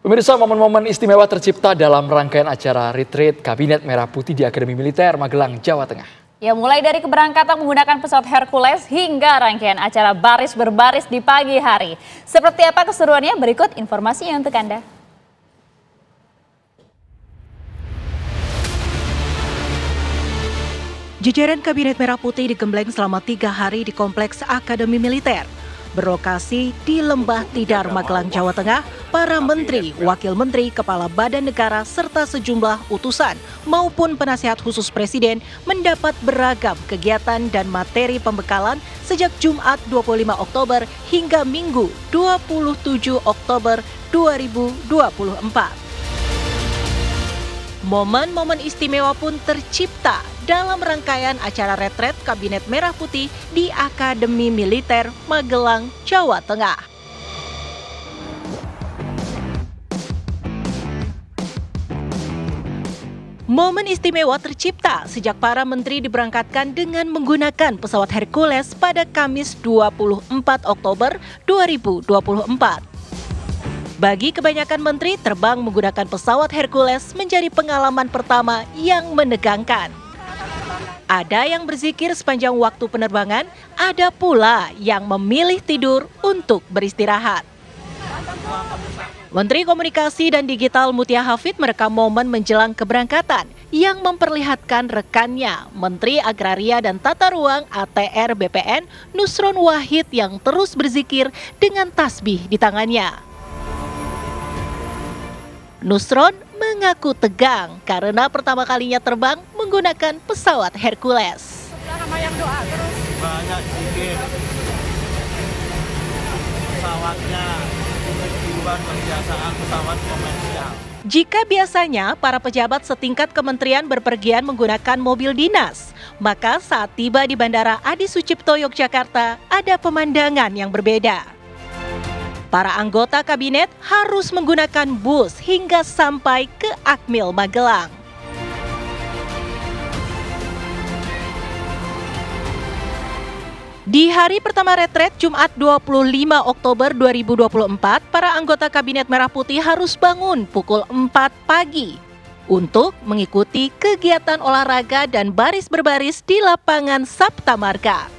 Pemirsa, momen-momen istimewa tercipta dalam rangkaian acara Retreat Kabinet Merah Putih di Akademi Militer Magelang, Jawa Tengah. Ya, mulai dari keberangkatan menggunakan pesawat Hercules hingga rangkaian acara baris berbaris di pagi hari. Seperti apa keseruannya? Berikut informasinya untuk Anda. Jajaran Kabinet Merah Putih digembleng selama 3 hari di Kompleks Akademi Militer. Berlokasi di Lembah Tidar, Magelang, Jawa Tengah, para menteri, wakil menteri, kepala badan negara, serta sejumlah utusan maupun penasihat khusus presiden mendapat beragam kegiatan dan materi pembekalan sejak Jumat 25 Oktober hingga Minggu 27 Oktober 2024. Momen-momen istimewa pun tercipta dalam rangkaian acara Retret Kabinet Merah Putih di Akademi Militer Magelang, Jawa Tengah. Momen istimewa tercipta sejak para menteri diberangkatkan dengan menggunakan pesawat Hercules pada Kamis 24 Oktober 2024. Bagi kebanyakan menteri, terbang menggunakan pesawat Hercules menjadi pengalaman pertama yang menegangkan. Ada yang berzikir sepanjang waktu penerbangan, ada pula yang memilih tidur untuk beristirahat. Menteri Komunikasi dan Digital Mutia Hafid merekam momen menjelang keberangkatan yang memperlihatkan rekannya, Menteri Agraria dan Tata Ruang ATR BPN Nusron Wahid yang terus berzikir dengan tasbih di tangannya. Nusron mengaku tegang karena pertama kalinya terbang menggunakan pesawat Hercules. Banyak zikir, pesawatnya di luar kebiasaan pesawat komersial. Jika biasanya para pejabat setingkat kementerian berpergian menggunakan mobil dinas, maka saat tiba di Bandara Adi Sucipto, Yogyakarta, ada pemandangan yang berbeda. Para anggota kabinet harus menggunakan bus hingga sampai ke Akmil Magelang. Di hari pertama retret Jumat 25 Oktober 2024, para anggota Kabinet Merah Putih harus bangun pukul 4 pagi untuk mengikuti kegiatan olahraga dan baris berbaris di lapangan Sapta Marga.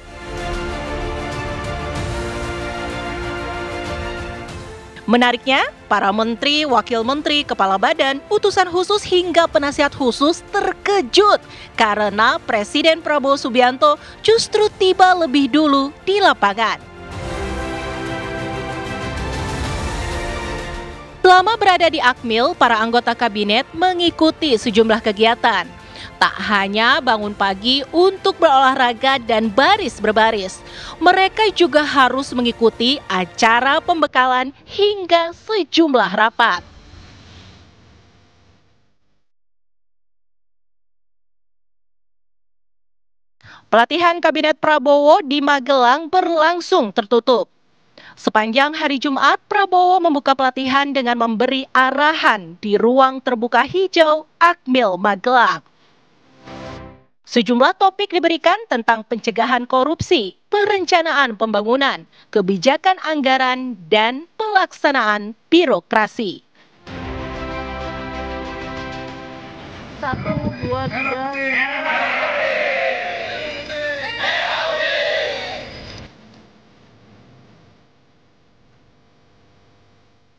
Menariknya, para menteri, wakil menteri, kepala badan, utusan khusus hingga penasihat khusus terkejut karena Presiden Prabowo Subianto justru tiba lebih dulu di lapangan. Selama berada di Akmil, para anggota kabinet mengikuti sejumlah kegiatan. Tak hanya bangun pagi untuk berolahraga dan baris berbaris, mereka juga harus mengikuti acara pembekalan hingga sejumlah rapat. Pelatihan Kabinet Prabowo di Magelang berlangsung tertutup. Sepanjang hari Jumat, Prabowo membuka pelatihan dengan memberi arahan di ruang terbuka hijau Akmil Magelang. Sejumlah topik diberikan tentang pencegahan korupsi, perencanaan pembangunan, kebijakan anggaran, dan pelaksanaan birokrasi. 1, 2, 3.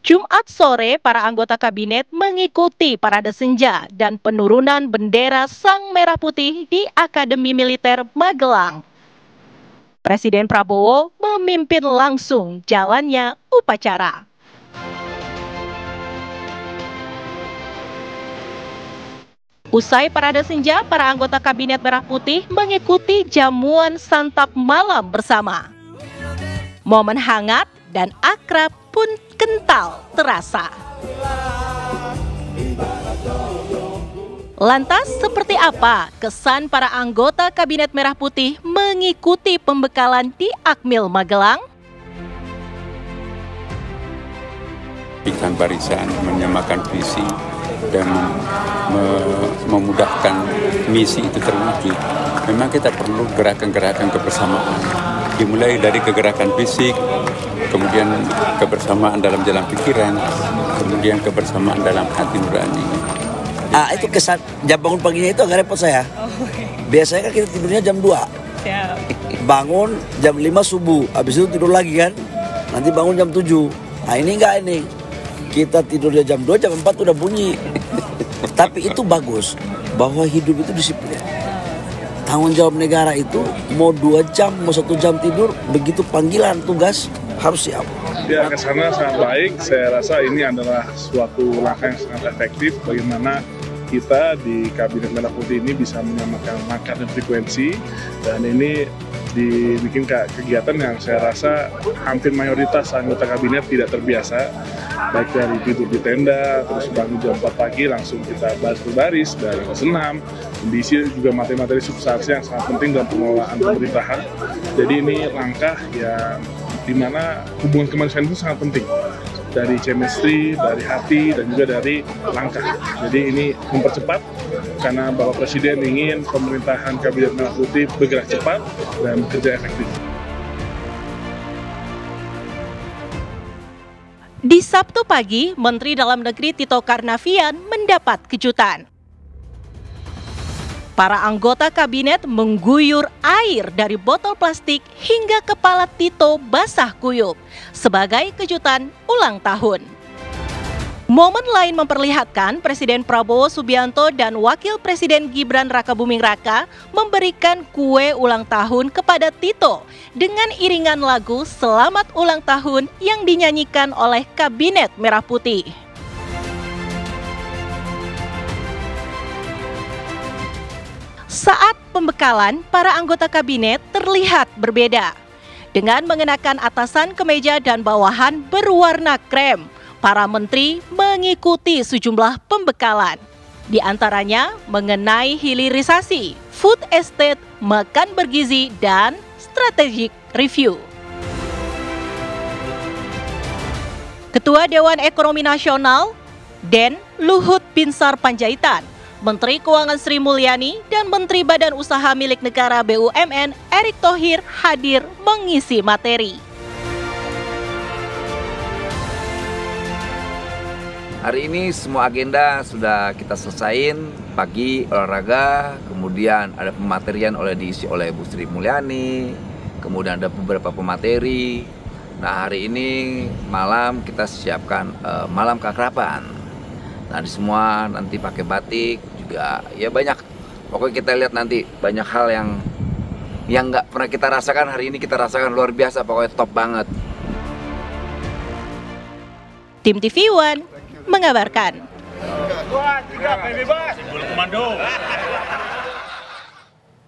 Jumat sore, para anggota kabinet mengikuti parade senja dan penurunan bendera Sang Merah Putih di Akademi Militer Magelang. Presiden Prabowo memimpin langsung jalannya upacara. Usai parade senja, para anggota Kabinet Merah Putih mengikuti jamuan santap malam bersama. Momen hangat dan akrab pun kental terasa. Lantas seperti apa kesan para anggota Kabinet Merah Putih mengikuti pembekalan di Akmil Magelang? Ikan barisan, menyamakan visi dan memudahkan misi itu terwujud. Memang kita perlu gerakan-gerakan kebersamaan. Dimulai dari kegerakan fisik, kemudian kebersamaan dalam jalan pikiran, kemudian kebersamaan dalam hati nurani. Itu kesan jam bangun paginya itu agak repot saya. Biasanya kan kita tidurnya jam 2. Bangun jam 5 subuh, habis itu tidur lagi kan. Nanti bangun jam 7. Nah ini enggak ini. Kita tidurnya jam 2, jam 4 udah bunyi. Tapi itu bagus bahwa hidup itu disiplin. Tanggung jawab negara itu mau 2 jam, mau 1 jam tidur, begitu panggilan tugas harus siap. Ya, kesana sangat baik. Saya rasa ini adalah suatu langkah yang sangat efektif bagaimana kita di Kabinet Merah Putih ini bisa menyamakan langkah dan frekuensi, dan ini dibikin kegiatan yang saya rasa hampir mayoritas anggota kabinet tidak terbiasa, baik dari tidur di tenda, terus bangun jam 4 pagi langsung kita baris-baris dari senam, kondisi juga materi-materi substansi yang sangat penting dalam pengelolaan pemerintahan. Jadi ini langkah yang dimana hubungan kemanusiaan itu sangat penting, dari chemistry, dari hati, dan juga dari langkah. Jadi ini mempercepat karena Bapak Presiden ingin pemerintahan Kabinet Merah Putih bergerak cepat dan bekerja efektif. Di Sabtu pagi, Menteri Dalam Negeri Tito Karnavian mendapat kejutan. Para anggota kabinet mengguyur air dari botol plastik hingga kepala Tito basah kuyup sebagai kejutan ulang tahun. Momen lain memperlihatkan Presiden Prabowo Subianto dan Wakil Presiden Gibran Rakabuming Raka memberikan kue ulang tahun kepada Tito dengan iringan lagu Selamat Ulang Tahun yang dinyanyikan oleh Kabinet Merah Putih. Saat pembekalan, para anggota kabinet terlihat berbeda. Dengan mengenakan atasan kemeja dan bawahan berwarna krem, para menteri mengikuti sejumlah pembekalan. Di antaranya mengenai hilirisasi, food estate, makan bergizi, dan strategic review. Ketua Dewan Ekonomi Nasional, Den Luhut Binsar Panjaitan, Menteri Keuangan Sri Mulyani, dan Menteri Badan Usaha Milik Negara BUMN Erick Thohir hadir mengisi materi. Hari ini semua agenda sudah kita selesain, pagi olahraga, kemudian ada pematerian diisi oleh Bu Sri Mulyani, kemudian ada beberapa pemateri. Nah hari ini malam kita siapkan malam keakraban. Nah di semua nanti pakai batik juga, ya banyak. Pokoknya kita lihat nanti banyak hal yang nggak pernah kita rasakan, hari ini kita rasakan luar biasa, pokoknya top banget. Tim TV One mengabarkan. 2, 3, bebas. Komando.